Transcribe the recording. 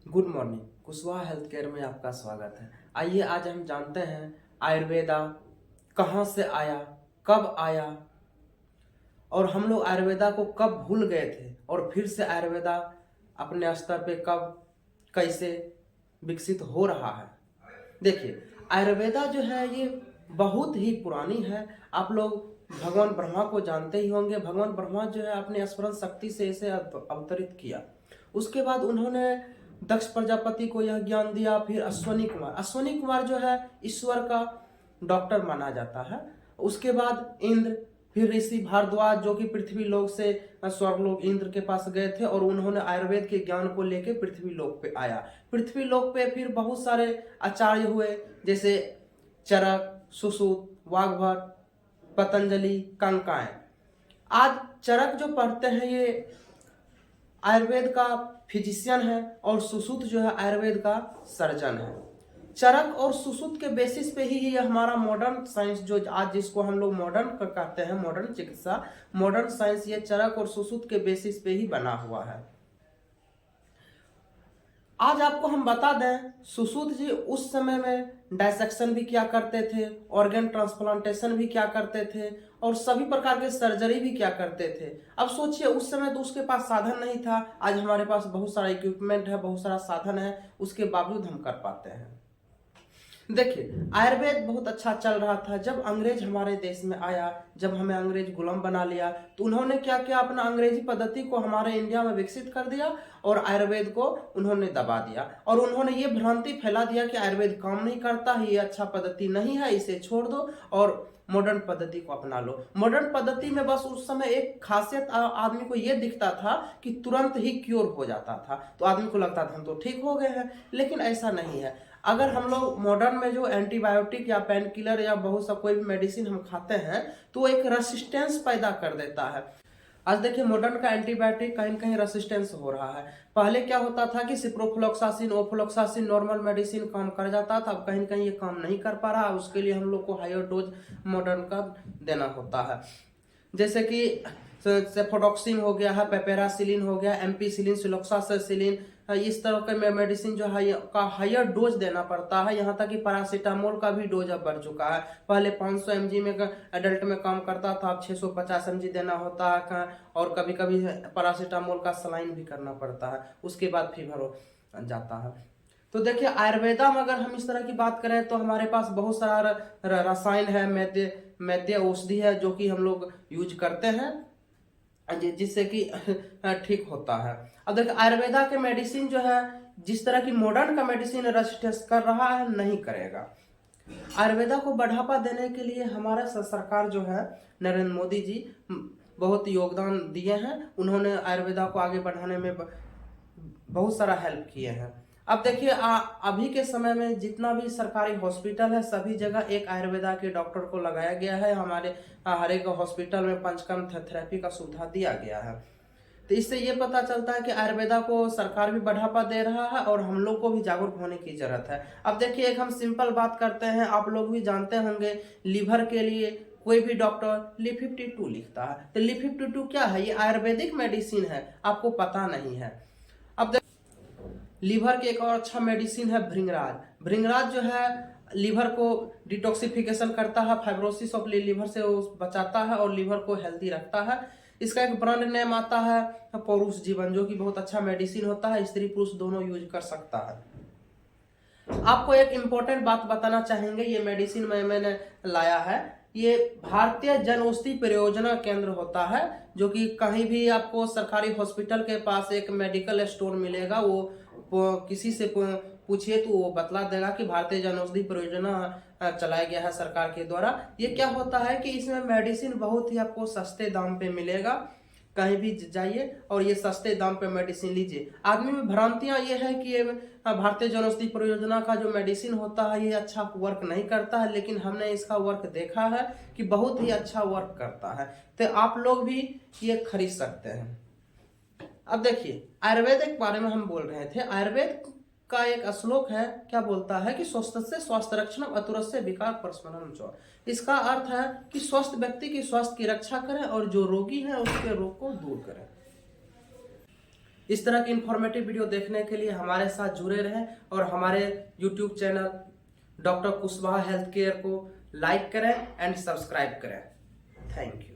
Good morning. Kushwaha health care में आपका स्वागत है। आइए आज हम जानते हैं आयुर्वेदा कहाँ से आया, कब आया और हम लोग आयुर्वेदा को कब भूल गए थे और फिर से आयुर्वेदा अपने स्तर पे कब कैसे विकसित हो रहा है। देखिए, आयुर्वेदा जो है ये बहुत ही पुरानी है। आप लोग भगवान ब्रह्मा को जानते ही होंगे। भगवान ब्रह्मा जो है अपने स्मरण शक्ति से इसे अवतरित किया। उसके बाद उन्होंने दक्ष प्रजापति को यह ज्ञान दिया। फिर अश्वनी कुमार जो है ईश्वर का डॉक्टर माना जाता है। उसके बाद इंद्र, फिर ऋषि भारद्वाज जो कि पृथ्वी लोक से स्वर्गलोक इंद्र के पास गए थे और उन्होंने आयुर्वेद के ज्ञान को लेकर पृथ्वी लोक पे आया। पृथ्वी लोक पे फिर बहुत सारे आचार्य हुए, जैसे चरक, सुश्रुत, वाग्भट, पतंजलि, कंकाय। आज चरक जो पढ़ते हैं ये आयुर्वेद का फिजिशियन है और सुश्रुत जो है आयुर्वेद का सर्जन है। चरक और सुश्रुत के बेसिस पे ही ये हमारा मॉडर्न साइंस जो आज जिसको हम लोग मॉडर्न कहते हैं, मॉडर्न चिकित्सा, मॉडर्न साइंस, ये चरक और सुश्रुत के बेसिस पे ही बना हुआ है। आज आपको हम बता दें, सुश्रुत जी उस समय में डायसेक्शन भी क्या करते थे, ऑर्गन ट्रांसप्लांटेशन भी क्या करते थे और सभी प्रकार के सर्जरी भी क्या करते थे। अब सोचिए, उस समय तो उसके पास साधन नहीं था। आज हमारे पास बहुत सारा इक्विपमेंट है, बहुत सारा साधन है, उसके बावजूद हम कर पाते हैं। देखिए, आयुर्वेद बहुत अच्छा चल रहा था। जब अंग्रेज हमारे देश में आया, जब हमें अंग्रेज गुलाम बना लिया, तो उन्होंने क्या किया, अपना अंग्रेजी पद्धति को हमारे इंडिया में विकसित कर दिया और आयुर्वेद को उन्होंने दबा दिया और उन्होंने ये भ्रांति फैला दिया कि आयुर्वेद काम नहीं करता है, ये अच्छा पद्धति नहीं है, इसे छोड़ दो और मॉडर्न पद्धति को अपना लो। मॉडर्न पद्धति में बस उस समय एक खासियत आदमी को यह दिखता था कि तुरंत ही क्योर हो जाता था, तो आदमी को लगता था हम तो ठीक हो गए हैं, लेकिन ऐसा नहीं है। अगर हम लोग मॉडर्न में जो एंटीबायोटिक या पेन किलर या बहुत सा कोई भी मेडिसिन हम खाते हैं तो वो एक रेसिस्टेंस पैदा कर देता है। आज देखिए, मॉडर्न का एंटीबायोटिक कहीं कहीं रेसिस्टेंस हो रहा है। पहले क्या होता था कि सिप्रोफ्लोक्सासिन, ओफ्लोक्सासिन नॉर्मल मेडिसिन काम कर जाता था, अब कहीं कहीं ये काम नहीं कर पा रहा। उसके लिए हम लोग को हायर डोज मॉडर्न का देना होता है, जैसे कि सेफोडॉक्सिन हो गया है, पेपेरासिलिन हो गया, एम्पीसिलिन, सिलोक्सासिलिन, इस तरह के मेडिसिन जो है का हायर डोज देना पड़ता है। यहाँ तक कि पैरासीटामोल का भी डोज अब बढ़ चुका है। पहले 500 mg में एडल्ट में काम करता था, अब 650 mg देना होता है और कभी कभी पैरासीटामोल का सलाइन भी करना पड़ता है, उसके बाद फीवर हो जाता है। तो देखिए, आयुर्वेदा में अगर हम इस तरह की बात करें तो हमारे पास बहुत सारा रसायन है, मैद्य औषधि है जो कि हम लोग यूज करते हैं जिससे कि ठीक होता है। अब देखिए, आयुर्वेदा के मेडिसिन जो है जिस तरह की मॉडर्न का मेडिसिन रेसिस्टेंस कर रहा है, नहीं करेगा। आयुर्वेदा को बढ़ावा देने के लिए हमारा सरकार जो है, नरेंद्र मोदी जी बहुत योगदान दिए हैं। उन्होंने आयुर्वेदा को आगे बढ़ाने में बहुत सारा हेल्प किए हैं। अब देखिए, अभी के समय में जितना भी सरकारी हॉस्पिटल है सभी जगह एक आयुर्वेदा के डॉक्टर को लगाया गया है। हमारे हर एक हॉस्पिटल में पंचकर्म थेरेपी का सुविधा दिया गया है। तो इससे ये पता चलता है कि आयुर्वेदा को सरकार भी बढ़ावा दे रहा है और हम लोग को भी जागरूक होने की जरूरत है। अब देखिए, एक हम सिंपल बात करते हैं, आप लोग भी जानते होंगे, लीवर के लिए कोई भी डॉक्टर ली-52 लिखता है। तो ली-52 क्या है? ये आयुर्वेदिक मेडिसिन है, आपको पता नहीं है। अब लीवर के एक और अच्छा मेडिसिन है भृंगराज। भृंगराज जो है लीवर को डिटॉक्सिफिकेशन करता है, फाइब्रोसिस ऑफ लीवर से बचाता है और लीवर को हेल्दी रखता है। इसका एक ब्रांड नेम आता है पौरुष जीवन, जो कि बहुत अच्छा मेडिसिन होता है, स्त्री पुरुष दोनों यूज कर सकता है। आपको एक इम्पोर्टेंट बात बताना चाहेंगे, ये मेडिसिन मैंने लाया है, ये भारतीय जन औषधि परियोजना केंद्र होता है, जो कि कहीं भी आपको सरकारी हॉस्पिटल के पास एक मेडिकल स्टोर मिलेगा, वो किसी से पूछिए तो वो बतला देगा कि भारतीय जन औषधि परियोजना चलाया गया है सरकार के द्वारा। ये क्या होता है कि इसमें मेडिसिन बहुत ही आपको सस्ते दाम पे मिलेगा, कहीं भी जाइए और ये सस्ते दाम पे मेडिसिन लीजिए। आदमी में भ्रांतियां ये है कि ये भारतीय जन औषधि परियोजना का जो मेडिसिन होता है ये अच्छा वर्क नहीं करता है, लेकिन हमने इसका वर्क देखा है कि बहुत ही अच्छा वर्क करता है। तो आप लोग भी ये खरीद सकते हैं। अब देखिए, आयुर्वेद के बारे में हम बोल रहे थे। आयुर्वेद का एक श्लोक है, क्या बोलता है कि स्वस्थ से स्वास्थ्य रक्षण, अतुरस्य विकार परस्मरणम च। इसका अर्थ है कि स्वस्थ व्यक्ति की स्वास्थ्य की रक्षा करें और जो रोगी है उसके रोग को दूर करें। इस तरह की इंफॉर्मेटिव वीडियो देखने के लिए हमारे साथ जुड़े रहें और हमारे YouTube channel doctor Kushwaha health care को लाइक करें एंड सब्सक्राइब करें। Thank you.